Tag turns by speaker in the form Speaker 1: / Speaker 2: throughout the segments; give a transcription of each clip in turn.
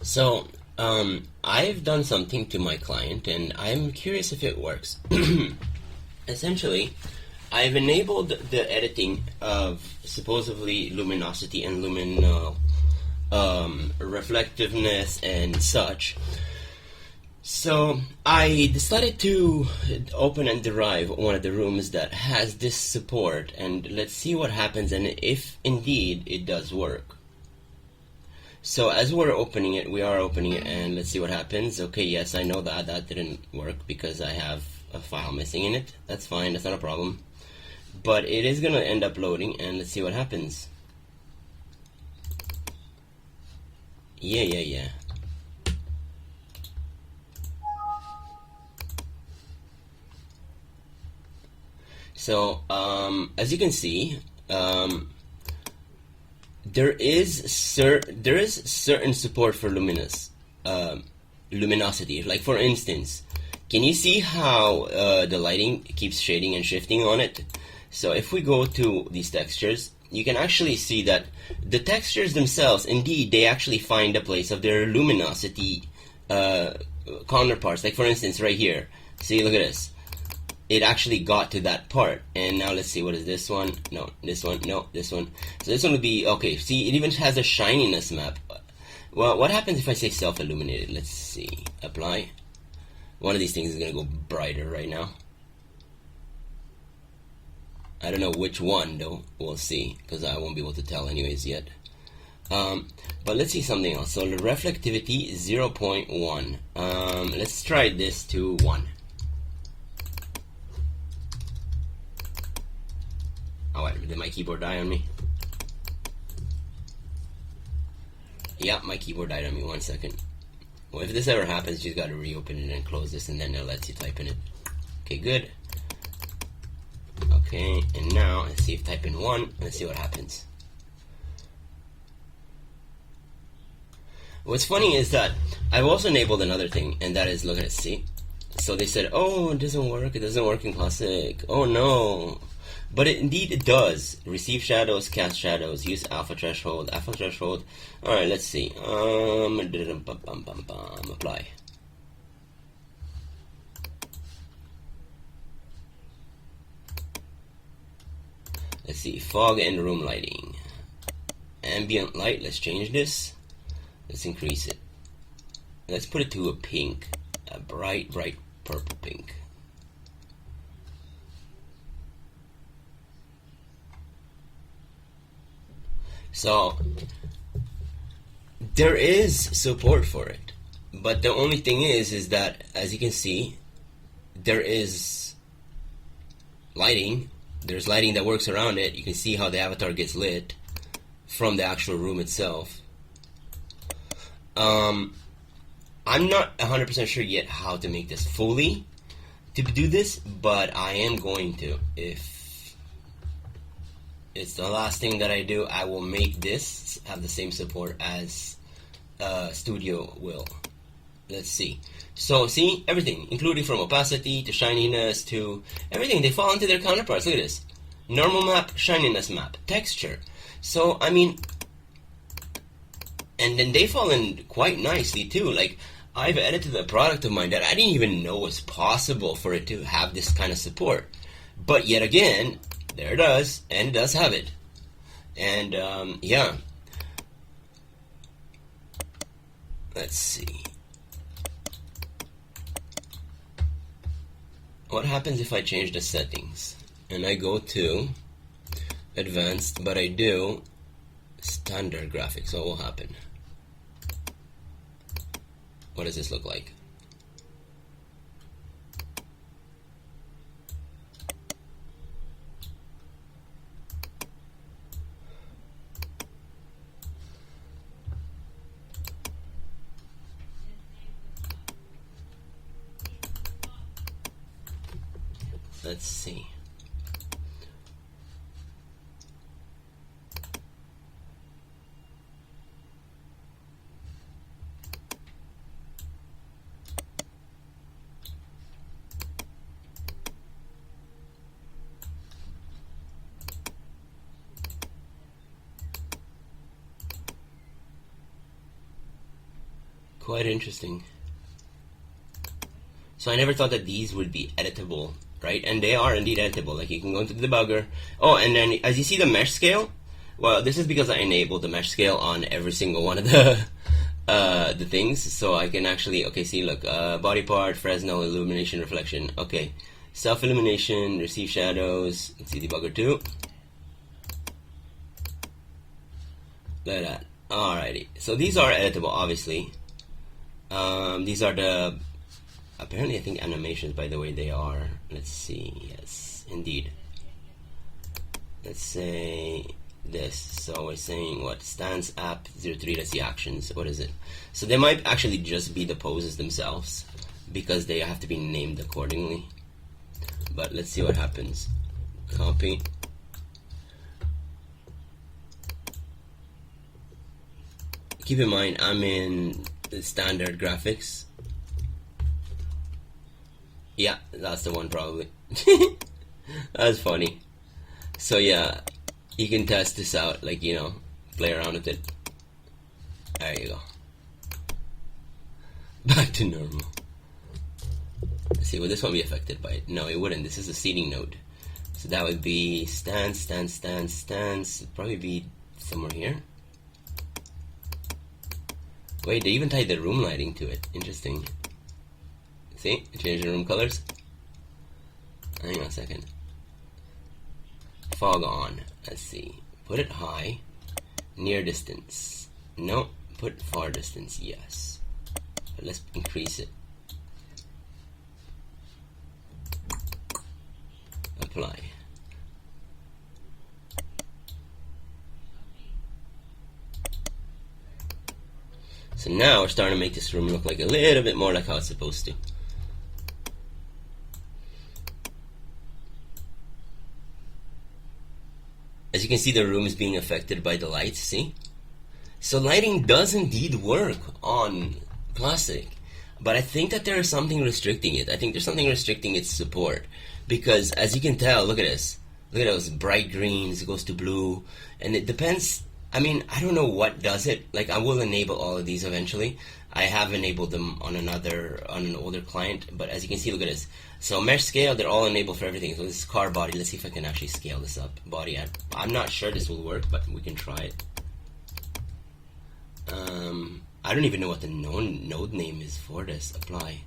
Speaker 1: So, I've done something to my client, and I'm curious if it works. Essentially, I've enabled the editing of supposedly luminosity and luminal reflectiveness and such. So I decided to open and derive one of the rooms that has this support, and let's see what happens and if indeed it does work. So as we're opening it, we are opening it, and let's see what happens. Okay, yes, I know that that didn't work because I have a file missing in it. That's fine, that's not a problem. But it is going to end up loading, and let's see what happens. Yeah. So, as you can see, there is certain support for luminosity. Like for instance, can you see how the lighting keeps shading and shifting on it? So if we go to these textures, you can actually see that the textures themselves, indeed, they actually find a place of their luminosity counterparts. Like for instance, right here. See, look at this. It actually got to that part. And now let's see, what is this one? No, this one, no, this one. So this one would be, okay, see, it even has a shininess map. Well, what happens if I say self-illuminated? Let's see, apply. One of these things is going to go brighter right now. I don't know which one, though. We'll see, because I won't be able to tell anyways yet. But let's see something else. So the reflectivity is 0.1. Let's try this to 1. Oh, wait, did my keyboard die on me? Yeah, my keyboard died on me. 1 second. Well, if this ever happens, you just got to reopen it and close this, and then it lets you type in it. Okay, good. Okay, and now let's see if type in 1. Let's see what happens. What's funny is that I've also enabled another thing, and that is, look at it, see? So they said, oh, it doesn't work in Classic. Oh no. But indeed it does. Receive shadows, cast shadows, use alpha threshold. Alright, let's see. Apply. Let's see, fog and room lighting. Ambient light, let's change this. Let's increase it. Let's put it to a pink. A bright purple pink. So, there is support for it, but the only thing is that, as you can see, there is lighting. There's lighting that works around it. You can see how the avatar gets lit from the actual room itself. I'm not 100% sure yet how to make this fully to do this, but I am going to. If it's the last thing that I do, I will make this have the same support as Studio will. Let's see. So see, everything, including from opacity to shininess to everything, they fall into their counterparts. Look at this. Normal map, shininess map, texture. So, I mean, and then they fall in quite nicely too. Like, I've edited a product of mine that I didn't even know was possible for it to have this kind of support. But yet again, there it does, and it does have it. And, yeah. Let's see. What happens if I change the settings? And I go to advanced, but I do standard graphics. What will happen? What does this look like? Let's see. Quite interesting. So I never thought that these would be editable, right? And they are indeed editable. Like you can go into the debugger. Oh, and then as you see the mesh scale, well, this is because I enabled the mesh scale on every single one of the things. So I can actually, okay, see, look, body part, Fresnel, illumination, reflection. Okay, self-illumination, receive shadows. Let's see debugger 2. Look at that. Alrighty. So these are editable, obviously. These are the, apparently I think animations, by the way, they are. Let's see. Yes, indeed. Let's say this. So we're saying what? Stance app 03, that's the actions. What is it? So they might actually just be the poses themselves because they have to be named accordingly. But let's see what happens. Copy. Keep in mind, I'm in standard graphics. Yeah, that's the one probably. That's funny. So yeah, you can test this out, like, you know, play around with it. There you go. Back to normal. Let's see, would this one be affected by it? No, it wouldn't. This is a seating node. So that would be stance, stance, stance, stance. It'd probably be somewhere here. Wait, they even tied the room lighting to it. Interesting. See? Change the room colors. Hang on a second. Fog on. Let's see. Put it high. Near distance. No. Put far distance. Yes. But let's increase it. Apply. So now we're starting to make this room look like a little bit more like how it's supposed to. As you can see, the room is being affected by the lights, see? So lighting does indeed work on Classic, but I think that there is something restricting it. I think there's something restricting its support, because as you can tell, look at this. Look at those bright greens, it goes to blue, and it depends. I mean, I don't know what does it. Like, I will enable all of these eventually. I have enabled them on an older client, but as you can see, look at this. So mesh scale, they're all enabled for everything. So this is car body. Let's see if I can actually scale this up. Body, I'm not sure this will work, but we can try it. I don't even know what the node name is for this. Apply.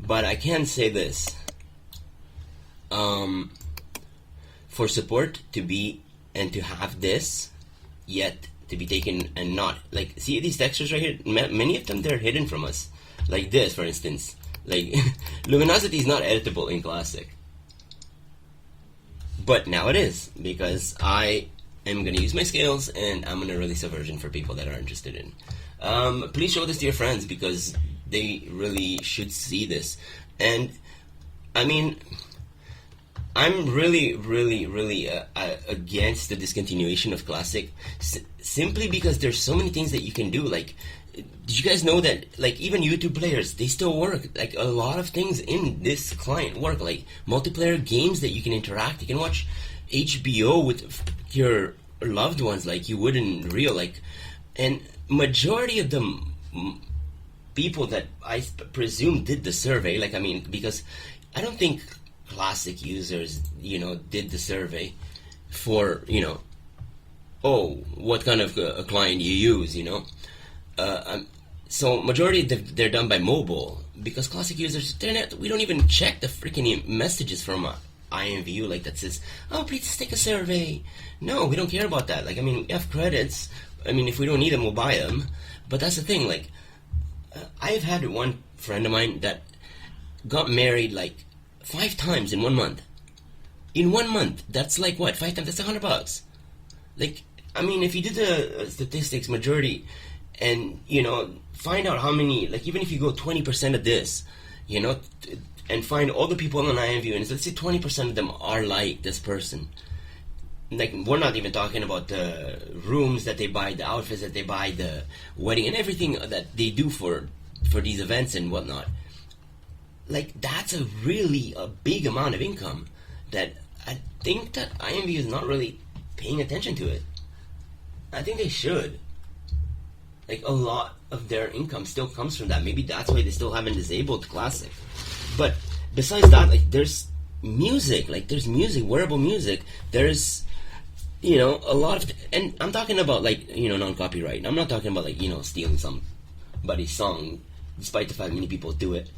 Speaker 1: But I can say this, for support to be and to have this, yet to be taken and not, like, see these textures right here, many of them, they're hidden from us, like this for instance, like luminosity is not editable in Classic, but now it is, because I am going to use my scales and I'm going to release a version for people that are interested in. Please show this to your friends, because they really should see this. And I mean, I'm really against the discontinuation of Classic, simply because there's so many things that you can do. Like, did you guys know that, like, even YouTube players, they still work? Like, a lot of things in this client work, like multiplayer games that you can interact. You can watch HBO with your loved ones like you would in real, like, and majority of them people that I presume did the survey, like, I mean, because I don't think Classic users, you know, did the survey for, you know, oh, what kind of a client you use, you know. So majority they're done by mobile, because Classic users, we don't even check the freaking messages from IMVU, like, that says, oh, please take a survey. No, we don't care about that. Like, I mean, we have credits. I mean, if we don't need them, we'll buy them. But that's the thing, like, I've had one friend of mine that got married like 5 times in 1 month. In 1 month, that's like what? 5 times? That's $100. Like, I mean, if you do the statistics, majority, and, you know, find out how many, like, even if you go 20% of this, you know, and find all the people on IMVU, and let's say 20% of them are like this person. Like, we're not even talking about the rooms that they buy, the outfits that they buy, the wedding, and everything that they do for these events and whatnot. like that's a big amount of income that I think that IMVU is not really paying attention to it. I think they should. Like, a lot of their income still comes from that. Maybe that's why they still haven't disabled Classic. But besides that, like, there's music. Like, there's music, wearable music. There's, a lot of... And I'm talking about, like, non-copyright. I'm not talking about, like, stealing somebody's song, despite the fact many people do it.